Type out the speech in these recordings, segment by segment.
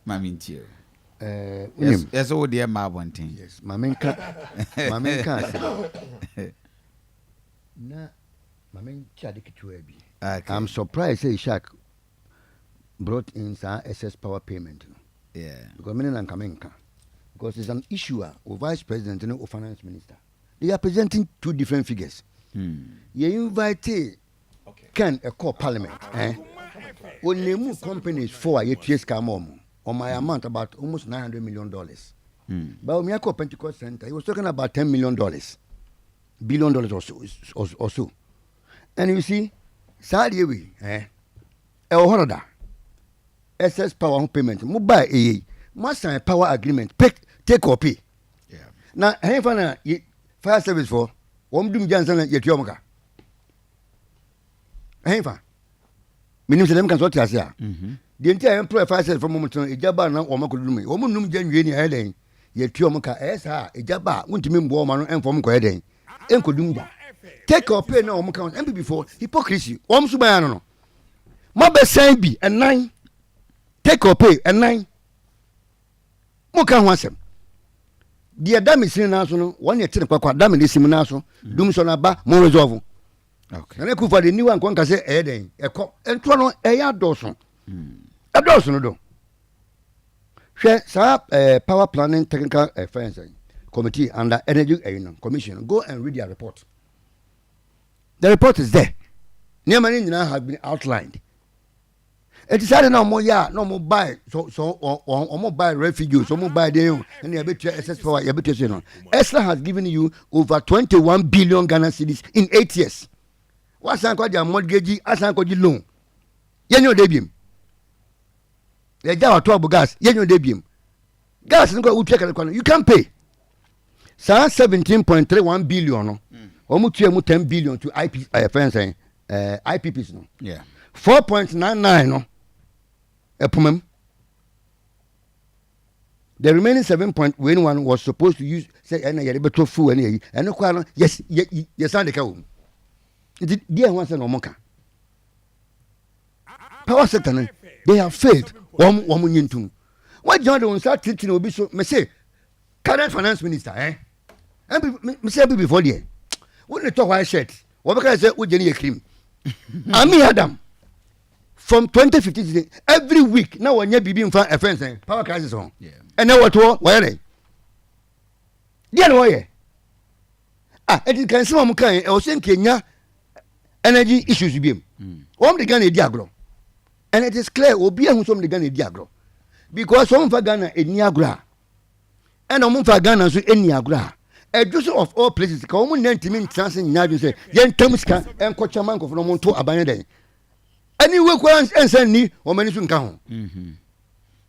Mamintio. Yes, oh dear, Boateng. Yes, Mamenka. Na Mamenka Dikituebi. I'm surprised say Shaq brought in some excess power payment. Yeah. Because Kamenka. Because it's an issue of vice president and of finance minister. They are presenting two different figures. You invite can a core parliament. When they move companies for a year's come on my amount about almost $900 million. But when I call Pentecost Center, he was talking about $10 million, $billion or so. And you see, Saudi Horada, excess power payment, mobile must sign a power agreement, take or pay. Yeah. Now, fire service for Womdum Johnson and Yetiomoka. Meaning them can sort here. The entire employer fire service from moment to Ijaba now or Makudumi. Woman genuine heading, Yetiomoka, Esa, Ijaba, won't mean woman and from Queding. Enkudumba. Take or pay no account, and before hypocrisy. Subayano. Mabe Sambi and 9. Take or pay and 9. Moka Wansem. The Adami Sinaso, 1 year 10 Quack, Dami Siminaso, Dumsonaba, more resolve. Okay. And I could for the new one, can say, Eden, a cop, and Trono, a yard Dawson. A Dawson, no. Share power planning technical affairs committee under Energy Commission. Go and read their report. The report is there. Nearman now have been outlined. It is no more no more buy or more buy refugees, or more buy them, and they have access for your habitation. ESLA has given you over 21 billion Ghana cedis in 8 years. What's your mortgage? As I call you loan. Yenyo debium. The Java 12 gas, Yenyo debium. Gas and go check the corner. You can't pay. Sir 17.31 billion. Almost 10 billion to IPPs. No. Yeah. 4.99 no. The remaining 7.11 was supposed to use say and better food and yes I the dear ones and Omoka. Power sector they have failed. One why John don't start teaching will be so me say current finance minister and me say before there. When they talk white shirt, what can I say with Jenny cream? Ami Adam. From 2015 every week now when you be being a friend saying power crisis on. Yeah. And now what where they? Dear why? It can some kind or same Kenya energy issues be. One the Ghana diagro. And it is clear will be some the Ghana diagro. Because some for Ghana in Niagara. And on for Ghana so in Niagara. A juice of all places, come on 90 minutes dancing Niagara say, Yen Tomuska and Cochamanco from Monto Abane. Anyway, and send me or many soon come.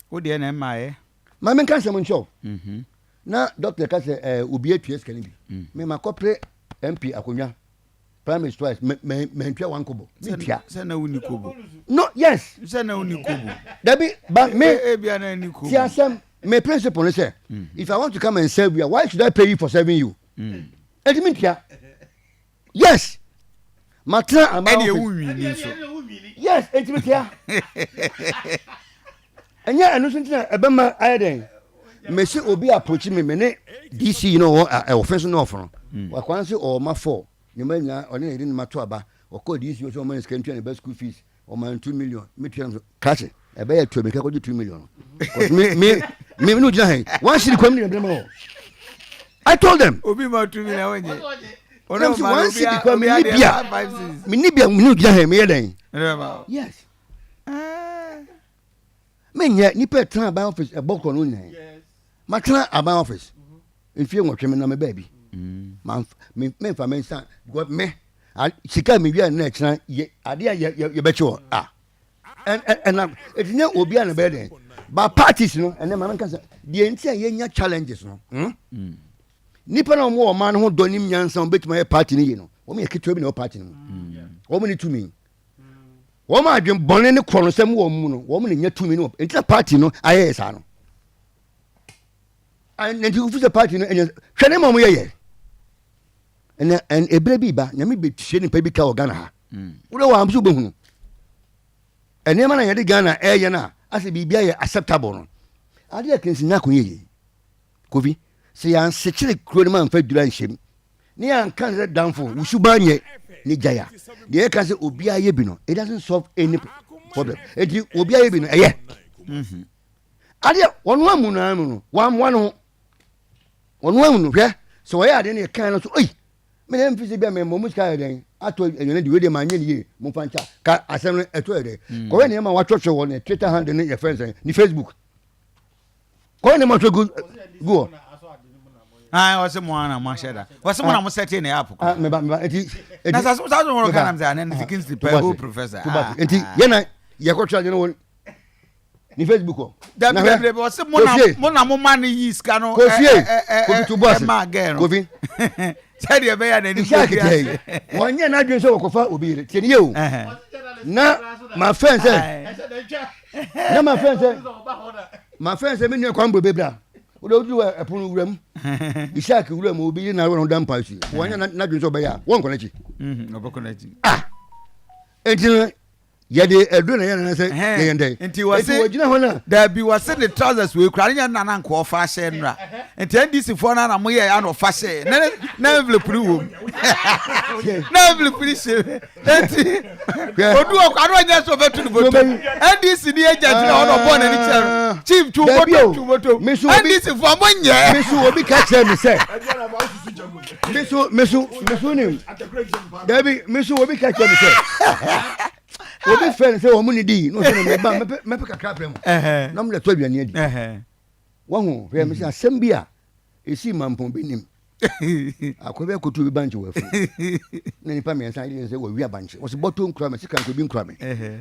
What the NMI? My man can't summon show. Now, Dr. Casse will be a PS can be. May my corporate MP Akoma. Prime Minister, Mentia one kobo. Send a unikubo. No, yes. Send a unikubo. That be, but may be an unikubo. Tiasam, my principal say, if I want to come and serve you, why should I pay you for serving you? Yes. Matra amount. Yes, intimate. And yet, I know something about my idea. Monsieur will be approaching me, DC, you know, offensive offer. What once or my four, you may not only in Matuaba or call these your money can turn the best school fees or my 2 million. Me catch it. I bear to make a 2 million. Me, no, Jahan. Why should you come in the I told them. Obi ma 2 million. Once you become Minibia, you Jahan, me. Yes. Men yet nipper turn about office a book on one. Yes. My turn about office. If you want to my baby. Me for my son. What me? She can me here next night. I dear you bet you. And it's not will be on a bed. But parties, no, and then my man can say the entire challenges, no. Nipper no more man who don't him young some bit my party, you know. What me a kid no party. What many to me? Woman I dream born in the corner, some woman in your 2 minutes. It's a party, no, I is. And then you feel the party, and you're trying to me. And a baby, but you may be shading baby cow Ghana. What do I'm and then I had the Ghana air, I said, be acceptable. ade kensi na kunye kofi se yan sekire kuro man fa dura nhyem ne yan kan se danfo wusuba nye ne jaya de ka se obi aye bi no it doesn't solve any problem edi obi aye bi no eye ade wonu amu na amu no wanu wonu amu no hwe so we ade ne kan no so oi me dem fi se bia me mo muska den ato ene de we de manye ne ye mo fancha ka asem no eto ede ko we ne ma watwotwe wo ne Twitter handle ne your friends ni Facebook ko ne ma to go wase mwana masheda wase mwana museti ne app me ba eti na sa mo kana mza na Kingsley pe go professor eti yana yakotwa je no ni Facebook ko da be wase mona mo man yi ska no ko to boss kofi sadi e be ya na ni ko wonye na adwen so kofa obi tie ne o na my friend say na my friend say me ni kwambo bebra o do epunu wuram Ishak wuram obi na ro no dan paisi wonye na adwen so be ya won konachi obokonachi enti yede edu na yana se yende enti wagina hona da bi wase the trousers we kura nya na nko ofa hye nra enti NDC fo na mo ye ya no fa hye na envelope wo na envelope hye enti odu okwa nya so betu no boto NDC ni agent na ono born ni chair chief tu boto NDC fo mo nye mesu obi ka chair mi se mesu ni David mesu obi ka chair mi se obi friend say omu ni di no say me ba me pe kakra prem na mo le to aduane adi wo hu fe me say asem bia esi mampon benim akobe kotu bi banche wafu na ni pa me nsa ide say wo wi abanche wo se boto nkura me sika nkobi nkura me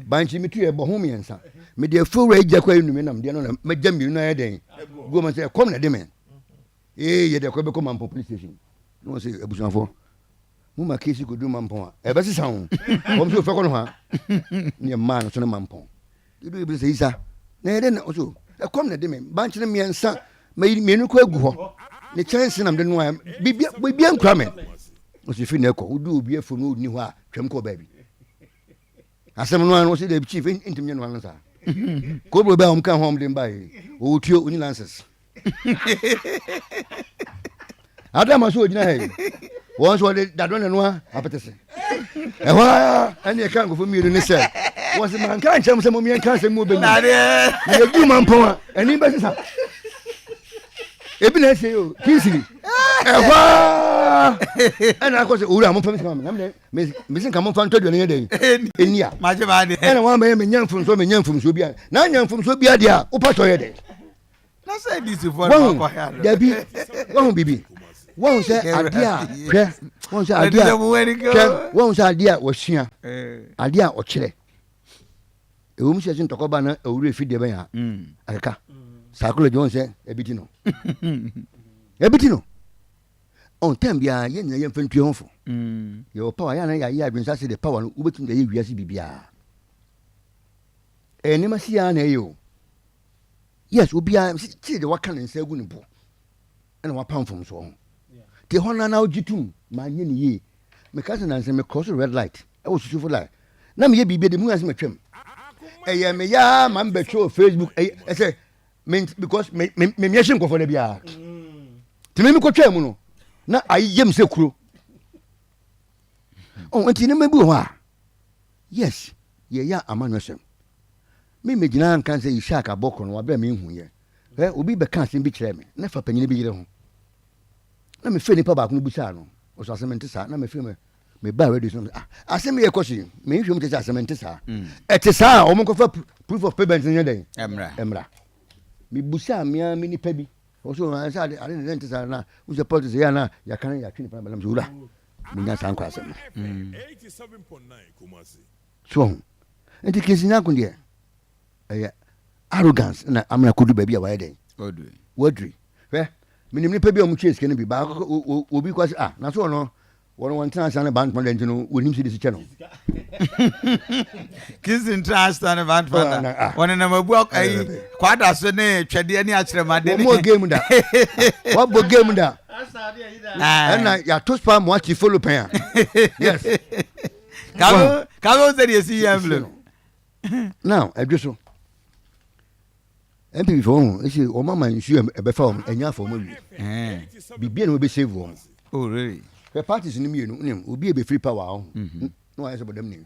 banche mi tu e bo hu me nsa me de fowra ejja kwa enu me na me de no na magya mi no ayeden go ma say kom na de me ye de akobe ko mampon police station no say ebusanfo mu ma kesi ko du mampon a e be sisa ho wo so fe ko no ha ni ma no so na mampon idu e be se isa na ye de na so e kom na de me banche ne me nsa me nu ko agu ho ne chance na mde no a bibia nkura me o se fi na ko udu obi afo no ni ho a twam ko ba bi asem no an o se de chief intim nye no an sa ko bro ba ka home de mbai o tuo oni lances adama so ogina he won so de dadon ne no a apetese e wa ani e kan go fo miru ni se won se man kan chem se mo mi kan se mo be ni e du man pon ani be sisa ebi na se yo Kingsley ana ko se ura mo fam se ma me sin kan mo fan to do ne de enia ma je ba de ana wa me nyamfum so bia na nyamfum so bia dia wo pa so ye de na say this for ko ya da bi won bibi won se adia hwe won se adia won se adia wo hia adia o kire e wo mu se sin tokoba na ewure fide ben ha akaka sakolo John se ebiti no on time bia ye nyina ye mfantue honfo ye power ya na ya adwensa se the power no ubetum de ye wiase bibia eni ma sia na yo yes obia ti de waka nsa egu ne bo na wapamfom so te hona na ogitum ma nye ne ye me ka se na nse me cross red light e wo susu for light na me ye bibia de mu ase matwam ye me ya ma mbetwe Facebook e say because me yeshin ko for na bia ti me ko twa mu no na ayem se kuro enti ne mabu ho a yes ye ya amanosem me megina kan se Ishak aboko no abra me hu ye obi be kan se bi kire me na fa panyine bi yire ho na me fe nipa ba ko no busa no o so asement sa na me fe me ba ready so asem ye koshi me hwem te asement sa etisa o mo ko fa proof of payment nye den emra me busa me nipa bi also I said I didn't enter na who's the politics ya na ya kan ya twini pa balam zura munya san kwa asem 87.9 Kumasi so enti kesi na kun de arrogance na amna kodu ba bia wa den wadri minim ni pa bia mu chase kene bi ba obi kwasi na so no won tan san band pon den no wonim si disi che no Kingsley trust and band pon won na mabu ai kwada so ne twede ni akyeremade ni mo game da wa bo game da na ya to spam mo achi follow pen yes kago se dey see emblem now adweso MPP for isi o mama nsu e be fa enya for mo wi bibia no be save wo. Oh really? The parties ni mienu nim obi e be free power ho. No I say bodam ni.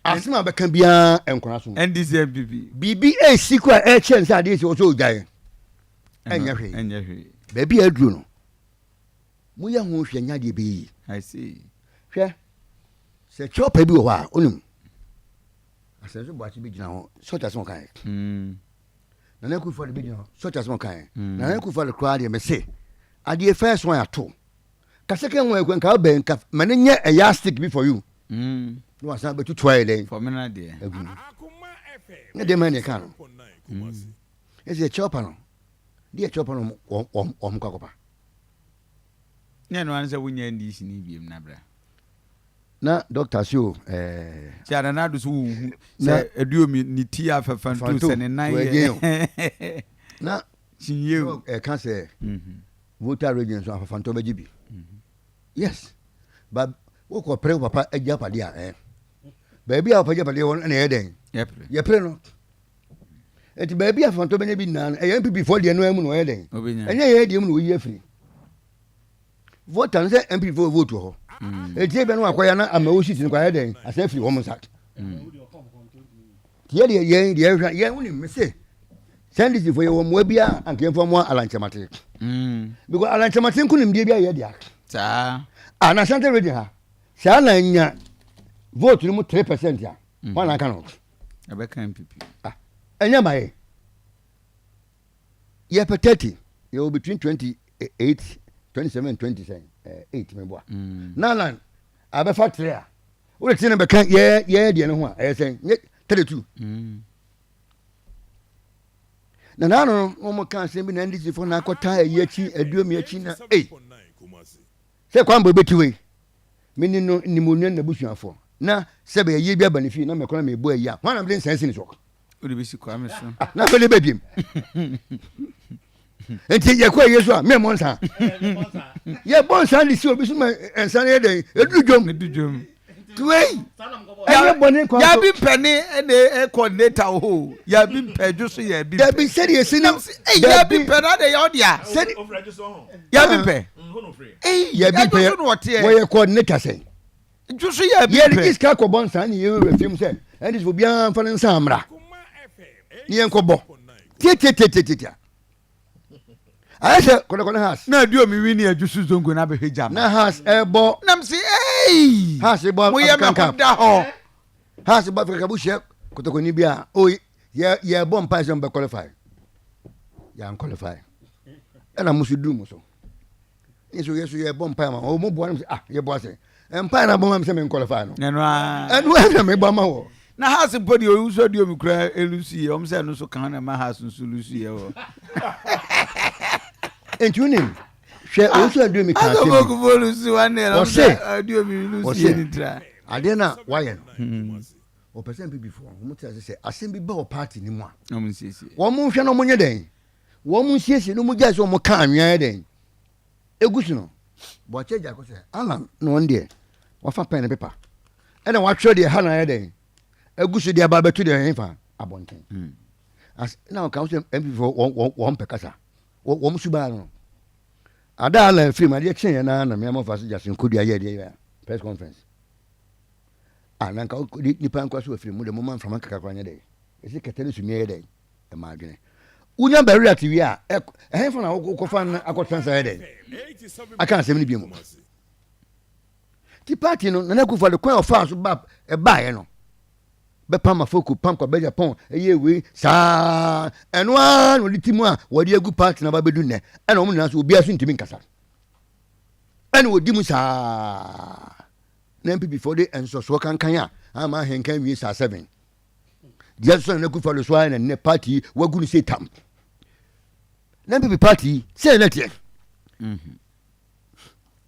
Asema be kan bia enkona so. NDC MPP. Bibi e sikwa e chance ade se o so ojae. Enya hwe. Ba bia aduro no. Mu ya ho hwe nya de be. I see. Hwe. Se chopa bi wo ha onim. Asenso bo ati bi gina ho. Such as one kind. Na na ku for the bi gina ho. Such as one kind. Na na ku for the crowd me say. Ade first one ato. Ka second one kwen ka ben ka mane nye a yastic be for you. No asan be to try then. For me na de. Akoma FM. Na de man e kan. Ese chopa no. Di chopa no om kwa kopa. Nya no anse wunya NDC ni biem na bra. Na doctor show si ada na do so hu se eduo mi ni ti afafanto se ne nan ye na chinye kan se voter region so afafanto be gibi yes but wo ko pre papa agya pade a baby a papa pade won na ye den ye pre no eti baby afafanto be ne bi na MPP for de no amu no ye den enye ye de mu no yi afiri voter se MPP for vote ho eti be no akoya na amawo shit ni kwa ye den asa afiri wo mu sak ye woni me say send this for your mo bia anke for mo alanchemate because alanchemate kunim dia bia ye dia ta ana sante ready ha sha na nya vote ni mu 3% ya wana kan no e be kan MPP enya mai ye petati ye between 28 27 27 8 me boa na abefa 3 a wo tie na be kan ye de ne ho a e sen 32 na no mo kan se bi na NDC fo na akota eyi aduomi achi na se kwa mbo beti we mini no nimonu na busuafo na se be ye bia banifi na mekona me bo ayi a wana mde sense ni so o de bi si kwa me so na fele bebiem enti ye kwa yesu a me monsa ye bonsa ni si obi so ma ensan ye den edujom tuwei ya bi pene e coordinator ho ya bi peju so ya bi ya bi serious na ya bi pena de ya odia ya bi pe ya bi pe wo ye coordinator say ju so ya bi ye pe iska ko bonsa ni ye refim say and this will be an fan samra ni en ko bo tie ayese kone has na dio mi wini ajusu zongo na be hejam na has ebo nam si has ebo mo ye me da ho has ebo Africa bushie kotoko ni bia o ye bo mpa se mbe qualify ya qualify na musudu mo so yeso ye bo mpa ma o mo bo am ye bo ase mpa na bo am se me qualify no enu na me bo ma wo na has body o uso dio mi kra elusi o mse no so kan na ma has nso lusi ye wo entunim hwe osu adu mi kan se ko volusi wane la adu mi lusi ni tra ade na waye o person bi before mo tell say asem bi ba o party ni mu a o mo siesie wo mo hwe no mo nye den wo mo siesie no mo gya so mo kan anwa den egusu no bo cheja ko say alan no ndie wa fa pen paper e na wa twa de ha na ye den egusu de aba betu de henfa abonten as na o kan say MP for wo pekasa wo musuba no ada ala film ade chen na me am fa so jasin kodua ye de press conference ananka ni pan kwa so film de mo man from kaka kwanya de ese ketele su me de e ma adwene unya ba relative a e fa na ko fa na akotansa ye de aka se me bi mu ti party no na ku fa de kwan of fa so ba e ba ye no be pam afoku pam kwa be Japan eye we sa eno an odi timu a wodi agu party na ba bedu ne ena omu na so obi aso ntimi nkasa ena odi mu sa na MPP before the enso so kankan a ama henkan wi sa 7 Dadson na ku fa lo so na ne party wagu ni say tam na MPP party say na tie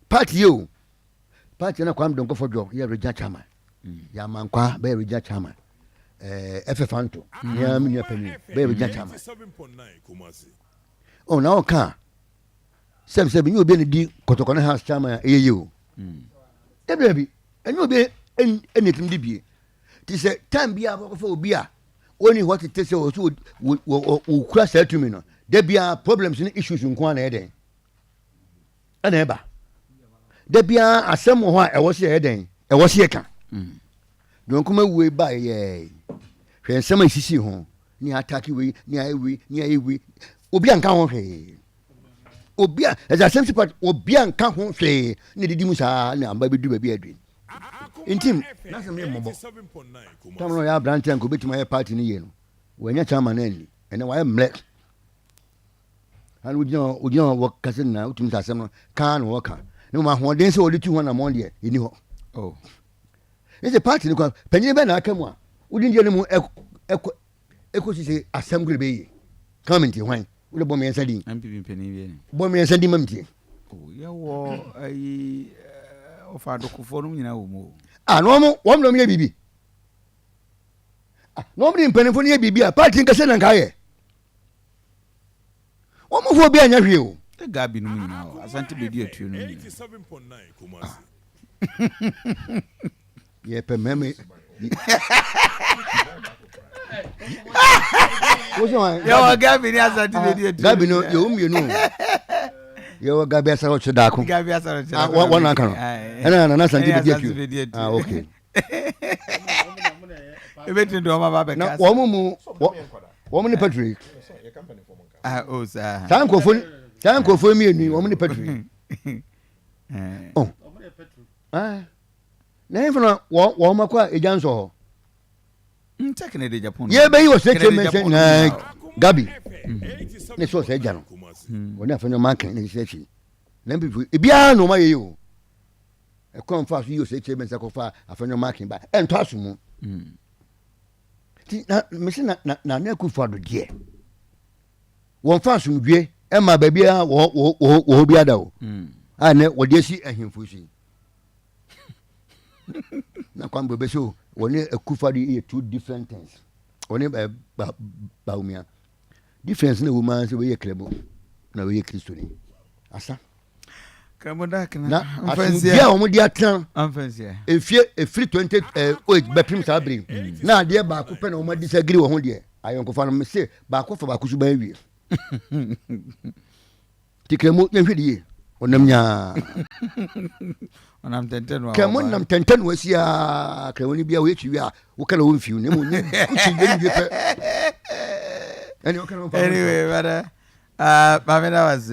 party yo party na kwam don ko fojo ye reja chama ya mankwa be reja chama FFanto ya minya pani be reja chama oh na o ka sem you obi ne di kotoko na house chama eyeye o ebi enyo obi enetim di bie ti se time bia ko fa obi a only what it takes also will crash that to me no there be problems and issues in kwan eden and eba there be asem ho a e wo se eden e wo se ka don kuma we ba ye hwe nsem asisi ho ni attack we ni ayi ni ayi obi anka ho hwe obi as a sense part obi anka ho hwe ni didi mu sa na amba bedu ba bi adwin intim na sem ne mobo tamno ya branch anko betima ya party ni ye no wanya chama na ni ene wa mle han ujina wo kasen na utim sa sem no kan wo kan no ma ho den se odi 200 mo de ni ho oh is a party ni kwa panyin be na aka mu a udin je ni mu ekosi se assembly be yi comment hwan ule bom yensa din MPP panyin be ni bom yensa din mamtie oh ya wo ayi ofa dokufo no nyina wo mu no mo wo mlo me bibi no mo din panyin fo ni bibi a party nka se na nka ye wo mo fo bi anya hwe o e gabi no nyina o asante be di atu no 87.9 Kumasi ye pe meme yo gabi ni asante be di atu gabi no yo mienu yo gabi asaro chodako gabi asaro chodako one aka no na asante be di atu okay ebeti ndo ma ba be na wo mu ni Patrick oh sa Sankofo mienu wo mu ni Patrick oh na even wo makwa ejanso ho ntakene de Japan ye be yi wo se mention na Gabi ne so se jano woni afanyo mankan ne se chi na people e bia no ma ye o e kon fa so yi wo se mention ko fa afanyo mankan ba en to aso mu ti na me se na ku fa do die won fa so dwie e ma ba bia wo bia da o ne wo de si ahemfu si na kwambo be so woni akufadi two different things woni ba umia difference na woman se we krebo na we Kristo ni asa krebo da kana na afansia ya omo dia tan afansia efie efri 20 be prim sabri na de ba ko pe na omo disagree wo ho de ayonko fa no me se ba ko fa ba ko su ba wie tikremo nhwedie onam nya onam tenten wa kemo nam tenten wasia krewoni bia we twi a wo kala wo mfiu ne mo ne uti be ni pe anyway but Pamela was